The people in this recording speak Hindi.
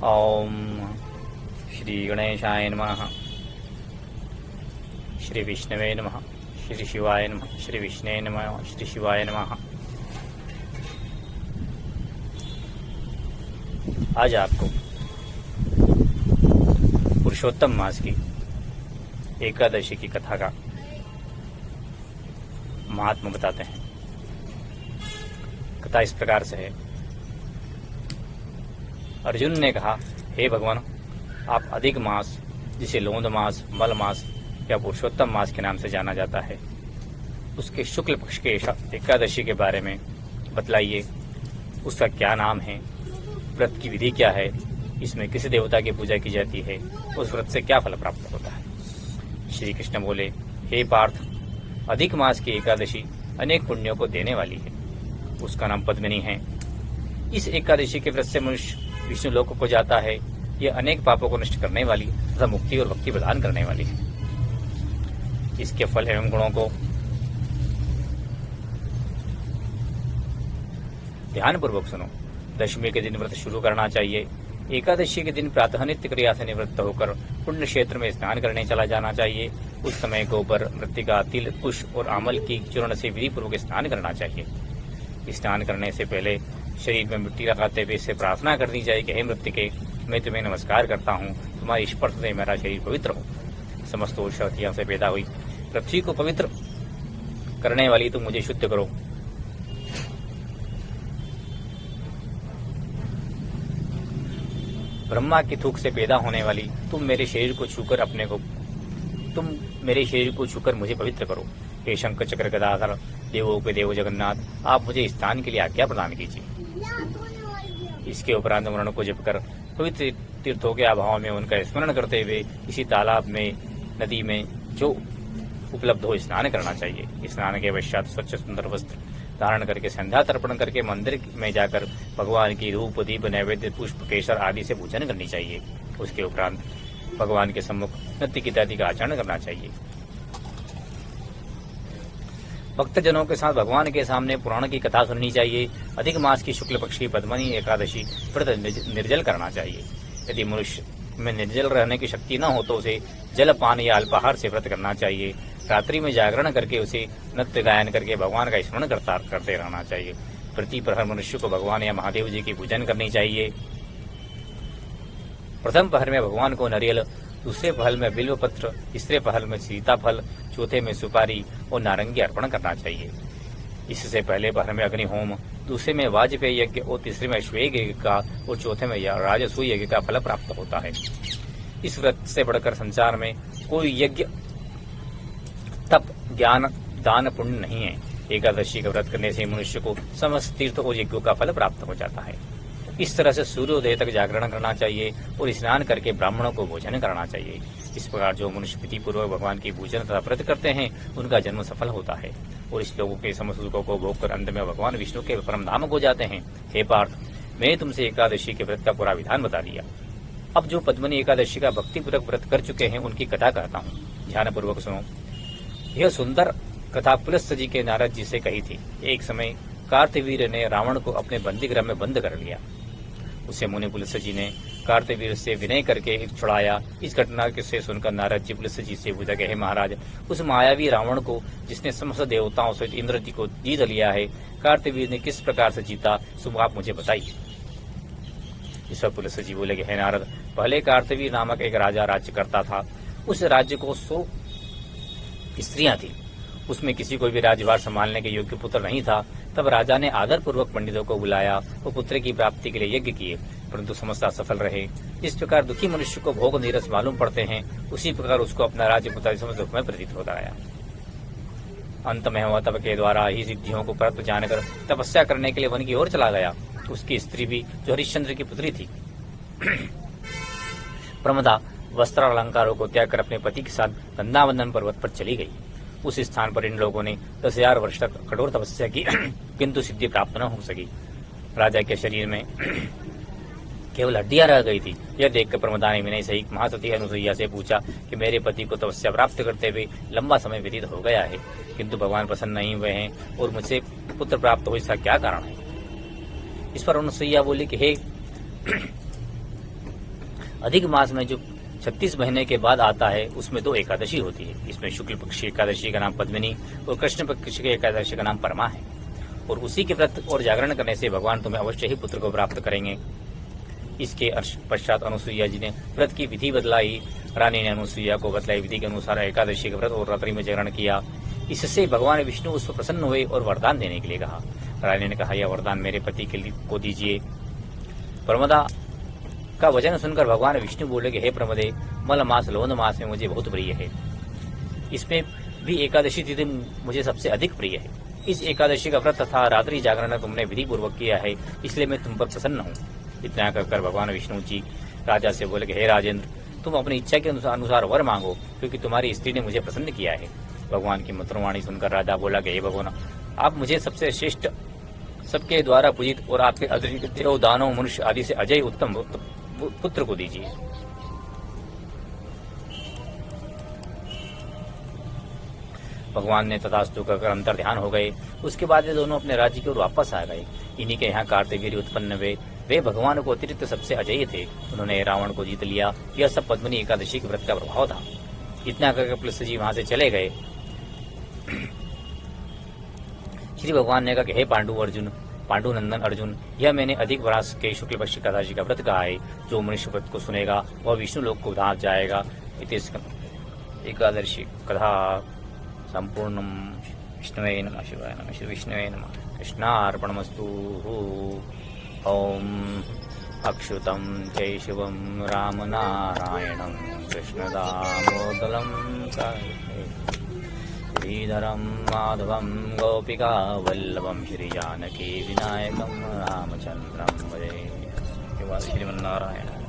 ओम श्री गणेशाय नमः। श्री विष्णवे नमः। श्री शिवाय नमः। श्री विष्णवे नमः। श्री शिवाय नमः। आज आपको पुरुषोत्तम मास की एकादशी की कथा का महात्मा बताते हैं। कथा इस प्रकार से है। अर्जुन ने कहा, हे भगवान, आप अधिक मास, जिसे लोंद मास, मल मास या पुरुषोत्तम मास के नाम से जाना जाता है, उसके शुक्ल पक्ष के एकादशी के बारे में बतलाइए। उसका क्या नाम है, व्रत की विधि क्या है, इसमें किस देवता की पूजा की जाती है, उस व्रत से क्या फल प्राप्त होता है। श्री कृष्ण बोले, हे पार्थ, अधिक मास की एकादशी अनेक पुण्यों को देने वाली है। उसका नाम पद्मिनी है। इस एकादशी के व्रत से मनुष्य विष्णु लोक को जाता है। यह अनेक पापों को नष्ट करने वाली तथा मुक्ति और भक्ति प्रदान करने वाली है। इसके फल एवं गुणों को ध्यान पूर्वक सुनो। दशमी के दिन व्रत शुरू करना चाहिए। एकादशी के दिन प्रातः नित्य क्रिया से निवृत्त होकर पुण्य क्षेत्र में स्नान करने चला जाना चाहिए। उस समय गोबर, मृत्तिका, तिल, कुश और आमल की चूर्ण से विधि पूर्वक स्नान करना चाहिए। स्नान करने से पहले शरीर में मिट्टी लगाते हुए इससे प्रार्थना करनी चाहिए कि हे मृत्तिके, मैं तुम्हें नमस्कार करता हूँ। तुम्हारी स्पर्श से मेरा शरीर पवित्र हो। समस्त शक्तियों से पैदा हुई पृथ्वी को पवित्र करने वाली तुम मुझे शुद्ध करो। ब्रह्मा की थूक से पैदा होने वाली तुम मेरे शरीर को छूकर मुझे पवित्र करो। हे शंख चक्र गदाधर, देवों के देव जगन्नाथ, आप मुझे स्नान के लिए आज्ञा प्रदान कीजिए। इसके उपरांत वर्ण को जपकर पवित्र तीर्थों के अभाव में उनका स्मरण करते हुए इसी तालाब में, नदी में जो उपलब्ध हो स्नान करना चाहिए। स्नान के पश्चात स्वच्छ सुंदर वस्त्र धारण करके संध्या तर्पण करके मंदिर में जाकर भगवान की धूप, दीप, नैवेद्य, पुष्प, केसर आदि से पूजन करनी चाहिए। उसके उपरांत भगवान के सम्मुख नृत्य इत्यादि का आचरण करना चाहिए। भक्तजनों के साथ भगवान के सामने पुराण की कथा सुननी चाहिए। अधिक मास की शुक्ल पक्ष की पद्मनी एकादशी व्रत निर्जल करना चाहिए। यदि मनुष्य में निर्जल रहने की शक्ति न हो तो उसे जल, पान या अल्पाहार से व्रत करना चाहिए। रात्रि में जागरण करके उसे नृत्य गायन करके भगवान का स्मरण करते रहना चाहिए। प्रति प्रहर मनुष्य को भगवान या महादेव जी की पूजन करनी चाहिए। प्रथम पहर में भगवान को नारियल, दूसरे पहल में बिल्व पत्र, तीसरे पहल में सीताफल, चौथे में सुपारी और नारंगी अर्पण करना चाहिए। इससे पहले पहर में अग्निहोम, दूसरे में वाजपेयी यज्ञ और तीसरे में श्वेग यज्ञ का और चौथे में राजसूय यज्ञ का फल प्राप्त होता है। इस व्रत से बढ़कर संसार में कोई यज्ञ, तप, ज्ञान, दान, पुण्य नहीं है। एकादशी का व्रत करने से मनुष्य को समस्त तीर्थ और यज्ञों का फल प्राप्त हो जाता है। इस तरह से सूर्योदय तक जागरण करना चाहिए और स्नान करके ब्राह्मणों को भोजन करना चाहिए। इस प्रकार जो मनुष्य विधि पूर्वक भगवान की पूजन तथा व्रत करते हैं उनका जन्म सफल होता है और इस लोगों के समस्त सुखों को भोग कर अंत में भगवान विष्णु के परम धाम को जाते हैं। हे पार्थ, मैंने तुमसे एकादशी के व्रत का पूरा विधान बता दिया। अब जो पद्मनी एकादशी का भक्तिपूर्वक व्रत कर चुके हैं उनकी कथा कहता हूँ, ध्यान पूर्वक सुनो। यह सुंदर कथा पुलस्त्य जी के नारद जी से कही थी। एक समय कार्तवीर्य ने रावण को अपने बंदी गृह में बंद कर लिया। उसे मुनि पुलस्त्य जी ने कार्तवीर्य से विनय करके छुड़ाया। इस घटना से सुनकर नारद जी पुलस्त्य जी से पूछा, हे महाराज, उस मायावी रावण को जिसने समस्त देवताओं सहित इंद्र जी को जीत लिया है, कार्तवीर्य ने किस प्रकार से जीता, सो आप मुझे बताइए। इस पर पुलस्त्य जी बोले, हे नारद, पहले कार्तवीर्य नामक एक राजा राज्य करता था। उस राज्य को 100 स्त्रियां थी। उसमें किसी को भी राज्यभार संभालने के योग्य पुत्र नहीं था। तब राजा ने आदर पूर्वक पंडितों को बुलाया और पुत्र की प्राप्ति के लिए यज्ञ किए, परंतु समस्त असफल रहे। इस प्रकार दुखी मनुष्य को भोग नीरस मालूम पड़ते हैं, उसी प्रकार उसको अपना राज्य पुत्र समस्त दुख में प्रतीत होता गया। अंत में हुआ तप के द्वारा ही सिद्धियों को प्राप्त जानकर तपस्या करने के लिए वन की ओर चला गया। उसकी स्त्री भी, जो हरिश्चंद्र की पुत्री थी, प्रमदा, वस्त्र अलंकारों को त्याग कर अपने पति के साथ गंधावंदन पर्वत पर चली गई। उस स्थान पर इन लोगों ने 10,000 वर्ष तक कठोर तपस्या की, किंतु सिद्धि प्राप्त न हो सकी। राजा के शरीर में केवल हड्डियां रह गई थी। यह देखकर प्रमदा ने विनय सहित महासती अनुसुईया से पूछा कि मेरे पति को तपस्या प्राप्त करते हुए लंबा समय व्यतीत हो गया है, किंतु भगवान प्रसन्न नहीं हुए हैं और मुझसे पुत्र प्राप्त हो, इसका क्या कारण है। इस पर अनुसुईया बोली कि हे अधिक मास में जो 36 महीने के बाद आता है उसमें 2 एकादशी होती है। इसमें शुक्ल पक्ष की एकादशी का नाम पद्मिनी और कृष्ण पक्ष की एकादशी का नाम परमा है। और उसी के व्रत और जागरण करने से भगवान तुम्हें अवश्य ही पुत्र को प्राप्त करेंगे। इसके पश्चात अनुसुईया जी ने व्रत की विधि बदलाई। रानी ने अनुसुईया को बतलाई विधि के अनुसार एकादशी का व्रत और रात्रि में जागरण किया। इससे भगवान विष्णु उस पर प्रसन्न हुए और वरदान देने के लिए कहा। रानी ने कहा, यह वरदान मेरे पति के लिए को दीजिए। प्रमदा का वचन सुनकर भगवान विष्णु बोले कि हे प्रमदे, मल मास लोन मास में मुझे बहुत प्रिय है। इसमें भी एकादशी तिथि मुझे सबसे अधिक प्रिय है। इस एकादशी का व्रत तथा रात्रि जागरण तुमने विधि पूर्वक किया है, इसलिए मैं तुम पर प्रसन्न हूँ। इतना कहकर भगवान विष्णु जी राजा से बोले कि हे राजेंद्र, तुम अपनी इच्छा के अनुसार वर मांगो, क्योंकि तुम्हारी स्त्री ने मुझे प्रसन्न किया है। भगवान की मधुरवाणी सुनकर राजा बोला कि हे भगवान, आप मुझे सबसे श्रेष्ठ, सबके द्वारा पूजित और आपके अतिरिक्त देव दानव मनुष्य आदि से अजय उत्तम पुत्र को दीजिए। भगवान ने तथास्तु कहकर अंतर ध्यान हो गए। उसके बाद वे दोनों अपने राज्य की ओर वापस आ गए। इन्हीं के यहाँ कार्तवीर्य उत्पन्न हुए। वे भगवान को अतिरिक्त सबसे अजय थे। उन्होंने रावण को जीत लिया। यह सब पद्मिनी एकादशी के व्रत का प्रभाव था। इतना कहकर पुलस्त जी वहां से चले गए। श्री भगवान ने कहा कि हे पांडुनंदन अर्जुन, यह मैंने अधिक वरास के शुक्ल पक्ष एकादशी का व्रत कहा है। जो मनुष्य व्रत को सुनेगा वह विष्णु लोक को धार जाएगा। एकादशी कथा संपूर्णम। विष्णुवे नमः। शिवाय नमः। श्री विष्णुवे नमः। कृष्णार्पणमस्तु। ओम अक्षुतं जय शिवं राम नारायणं कृष्णदामोदरं श्रीधरं माधवं गोपिका वल्लभं श्रीजानकी विनायकं रामचन्द्रं भजे। श्रीमन्नारायण।